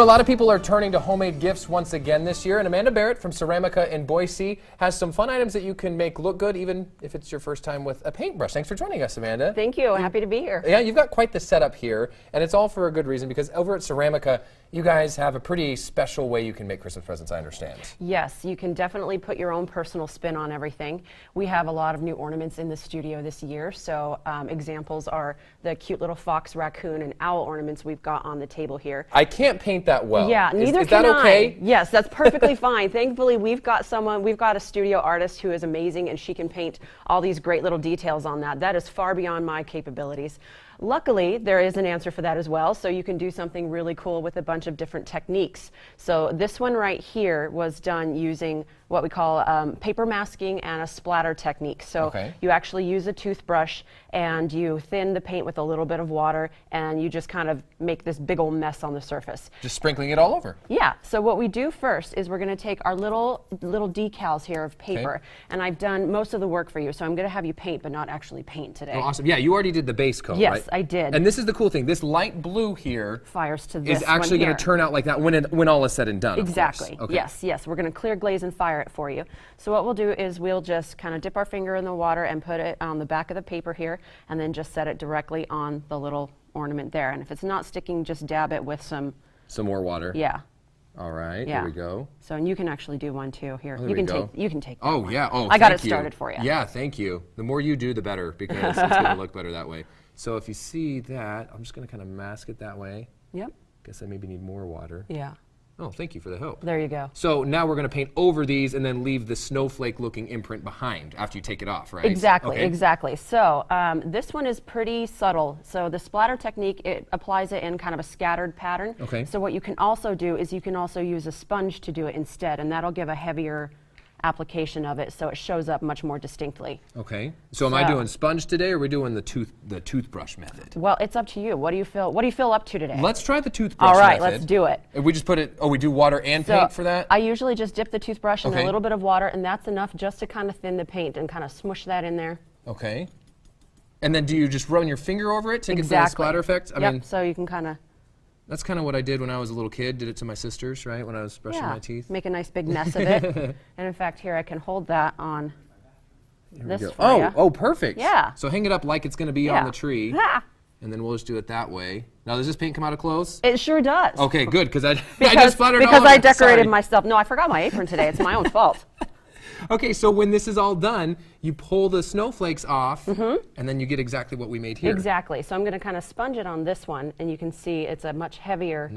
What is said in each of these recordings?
a lot of people are turning to homemade gifts once again this year, and Amanda Barrett from Ceramica in Boise has some fun items that you can make look good even if it's your first time with a paintbrush. Thanks for joining us, Amanda. Thank you. Happy to be here. Yeah, you've got quite the setup here, and it's all for a good reason because over at Ceramica, you guys have a pretty special way you can make Christmas presents, I understand. Yes, you can definitely put your own personal spin on everything. We have a lot of new ornaments in the studio this year, so examples are the cute little fox, raccoon, and owl ornaments we've got on the table here. I can't paint that well. Yeah, neither is can that okay? I. Yes, that's perfectly fine. Thankfully, we've got a studio artist who is amazing, and she can paint all these great little details on that. That is far beyond my capabilities. Luckily, there is an answer for that as well, so you can do something really cool with a bunch of different techniques. So this one right here was done using what we call paper masking and a splatter technique. So you actually use a toothbrush and you thin the paint with a little bit of water and you just kind of make this big old mess on the surface. Just sprinkling it all over. Yeah, so what we do first is we're going to take our little decals here of paper, and I've done most of the work for you, so I'm going to have you paint but not actually paint today. Oh, awesome. Yeah, you already did the base coat, right? Yes, I did. And this is the cool thing. This light blue here fires to this is actually going to turn out like that when all is said and done. Exactly. Okay. Yes, yes. We're going to clear glaze and fire it for you. So what we'll do is we'll just kind of dip our finger in the water and put it on the back of the paper here, and then just set it directly on the little ornament there. And if it's not sticking, just dab it with some more water. Yeah. All right. Yeah. Here we go. So, and you can actually do one too. Here, oh, you can take. That one. Yeah. Oh, I got it started for you. Yeah, thank you. The more you do, the better, because it's going to look better that way. So if you see that, I'm just going to kind of mask it that way. Yep. Guess I maybe need more water. Yeah. Oh, thank you for the help. There you go. So now we're going to paint over these and then leave the snowflake-looking imprint behind after you take it off, right? Exactly, exactly. So this one is pretty subtle. So the splatter technique, it applies it in kind of a scattered pattern. Okay. So what you can also do is you can also use a sponge to do it instead, and that'll give a heavier application of it, so it shows up much more distinctly. Okay. So am I doing sponge today, or are we doing the toothbrush method? Well, it's up to you. What do you feel up to today? Let's try the toothbrush method. All right, method. let's do it. We just put it. Oh, we do water and paint for that? I usually just dip the toothbrush in a little bit of water, and that's enough just to kind of thin the paint and kind of smush that in there. Okay. And then do you just run your finger over it to get the splatter effect? I mean, so you can kind of. That's kind of what I did when I was a little kid. Did it to my sisters, right, when I was brushing my teeth. Make a nice big mess of it. And in fact, here I can hold that on this for you. Oh, perfect. Yeah. So hang it up like it's going to be on the tree. And then we'll just do it that way. Now, does this paint come out of clothes? It sure does. Okay, good, because I just splattered all over. Because I decorated myself. No, I forgot my apron today. It's my own fault. Okay, so when this is all done, you pull the snowflakes off, and then you get exactly what we made here. Exactly. So I'm going to kind of sponge it on this one, and you can see it's a much heavier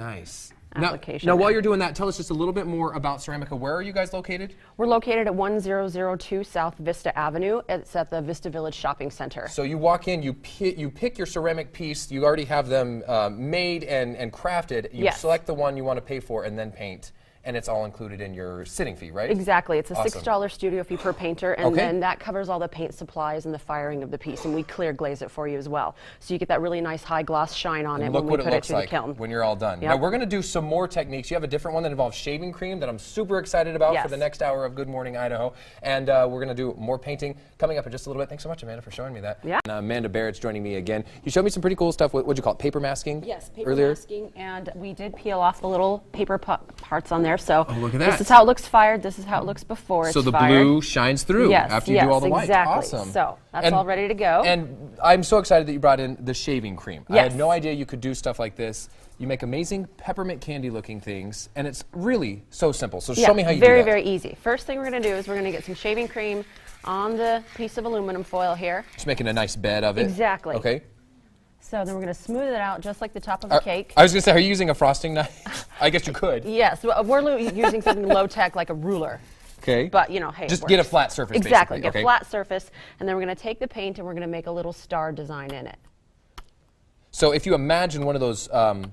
application. Now, while you're doing that, tell us just a little bit more about Ceramica. Where are you guys located? We're located at 1002 South Vista Avenue. It's at the Vista Village Shopping Center. So you walk in, you pick your ceramic piece. You already have them made and crafted. You select the one you want to pay for, and then paint. And it's all included in your sitting fee, right? Exactly. It's a $6 studio fee per painter, and then that covers all the paint supplies and the firing of the piece, and we clear glaze it for you as well. So you get that really nice high gloss shine on it when we put it through the kiln. When you're all done. Now we're going to do some more techniques. You have a different one that involves shaving cream that I'm super excited about for the next hour of Good Morning Idaho, and we're going to do more painting coming up in just a little bit. Thanks so much, Amanda, for showing me that. Yeah. And, Amanda Barrett's joining me again. You showed me some pretty cool stuff. What'd you call it? Paper masking? Yes, paper masking, and we did peel off the little paper parts on there. So look at that. This is how it looks fired. This is how it looks before it's fired. So the blue shines through after you do all the white. Exactly. Awesome. So that's all ready to go. And I'm so excited that you brought in the shaving cream. Yes. I had no idea you could do stuff like this. You make amazing peppermint candy looking things, and it's really so simple. So show me how you do that. Very, very easy. First thing we're going to do is we're going to get some shaving cream on the piece of aluminum foil here. Just making a nice bed of it. Exactly. Okay. So then we're going to smooth it out just like the top of a cake. I was going to say, are you using a frosting knife? I guess you could. Yes, we're using something low tech like a ruler. Okay. But, you know, hey, just get a flat surface, exactly. basically. Get a flat surface, and then we're going to take the paint and we're going to make a little star design in it. So if you imagine one of those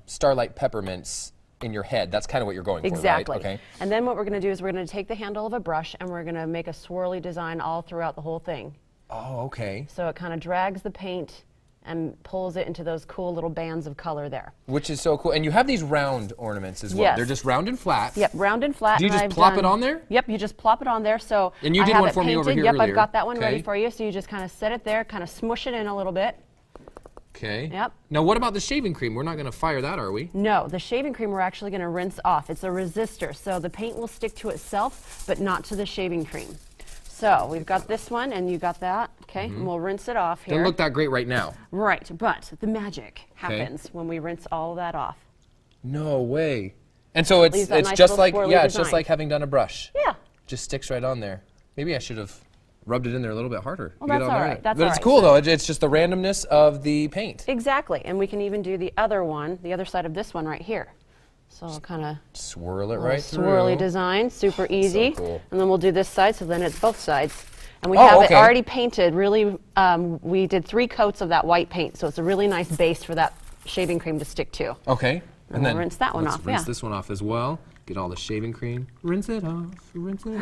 starlight peppermints in your head, that's kind of what you're going for, right? Okay. And then what we're going to do is we're going to take the handle of a brush and we're going to make a swirly design all throughout the whole thing. Oh, okay. So it kind of drags the paint and pulls it into those cool little bands of color there. Which is so cool. And you have these round ornaments as well. Yes. They're just round and flat. Yep, round and flat. Do you just plop it on there? Yep, you just plop it on there. So and you did one for me over here earlier. earlier. I've got that one ready for you. So you just kind of set it there, kind of smush it in a little bit. Okay. Yep. Now, what about the shaving cream? We're not going to fire that, are we? No, the shaving cream we're actually going to rinse off. It's a resistor, so the paint will stick to itself, but not to the shaving cream. So we've got this one, and you got that, okay? And we'll rinse it off here. Doesn't look that great right now. Right, but the magic happens when we rinse all of that off. No way. And so it's Nice just little like swirly it's just design. like having done a brush. Yeah. Just sticks right on there. Maybe I should have rubbed it in there a little bit harder. Well, to get that's on all there. right. That's but all it's right. cool though. It's just the randomness of the paint. Exactly, and we can even do the other one, the other side of this one right here. So I'll kind of Swirl it right through. swirly design, super easy. cool. And then we'll do this side, so then it's both sides. And we Oh, have okay. it already painted. Really, we did 3 coats of that white paint, so it's a really nice base for that shaving cream to stick to. Okay. And we'll rinse that one let's off, Rinse yeah. this one off as well. Get all the shaving cream. Rinse it off. Rinse it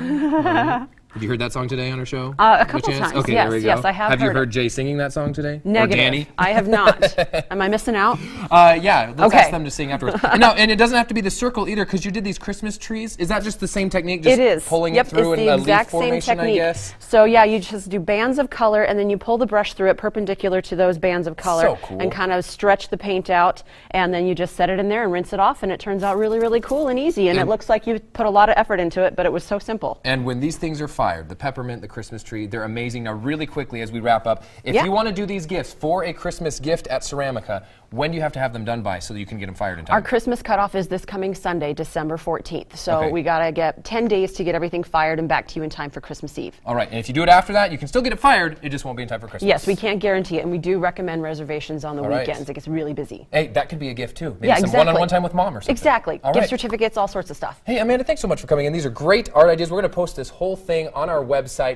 off. Have you heard that song today on our show? A By couple chance? times, Okay, yes, there we go. yes, I have you heard heard it. Jay singing that song today? Negative. Or Danny? I have not. Am I missing out? Yeah, let's Okay. ask them to sing afterwards. And it doesn't have to be the circle either, because you did these Christmas trees. Is that just the same technique? Just It is. pulling Yep, it through it's in the a leaf exact same formation, technique. I guess? So yeah, you just do bands of color, and then you pull the brush through it perpendicular to those bands of color, So cool. and kind of stretch the paint out, and then you just set it in there and rinse it off, and it turns out really, really cool and easy, and it looks like you put a lot of effort into it, but it was so simple. And when these things are fired, the peppermint, the Christmas tree, they're amazing. Now, really quickly, as we wrap up, if Yeah. you want to do these gifts for a Christmas gift at Ceramica, when do you have to have them done by so that you can get them fired in time? Our Christmas cutoff is this coming Sunday, December 14th. So Okay. we got to get 10 days to get everything fired and back to you in time for Christmas Eve. All right, and if you do it after that, you can still get it fired. It just won't be in time for Christmas. Yes, we can't guarantee it, and we do recommend reservations on the All right. weekends. It gets really busy. Hey, that could be a gift too. Maybe Yeah, some exactly. one-on-one time with mom or something. Exactly. All Gift right. certificates, all sorts of stuff. Hey, Amanda, thanks so much for coming in. These are great art ideas. We're going to post this whole thing on our website.